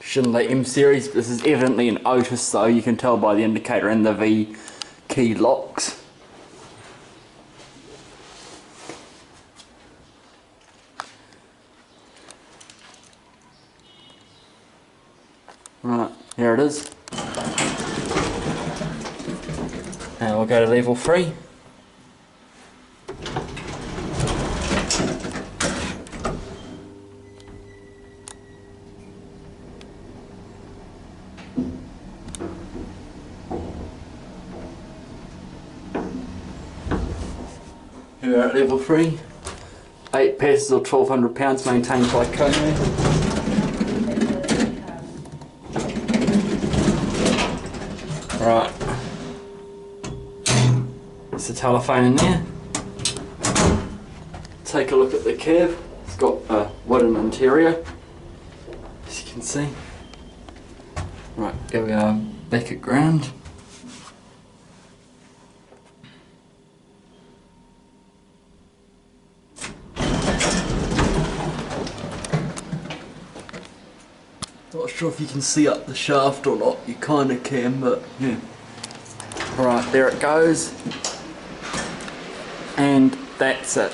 Schindler M series. This is evidently an OTIS though, you can tell by the indicator and the V key locks. Right, here it is. And we'll go to level 3. Here we are at level 3. 8 pieces or 1,200 pounds maintained by Whanganui. Right. There's a telephone in there. Take a look at the cab. It's got a wooden interior, as you can see. Right, here we are back at ground. Not sure if you can see up the shaft or not, you kind of can, but yeah. Right, there it goes. And that's it.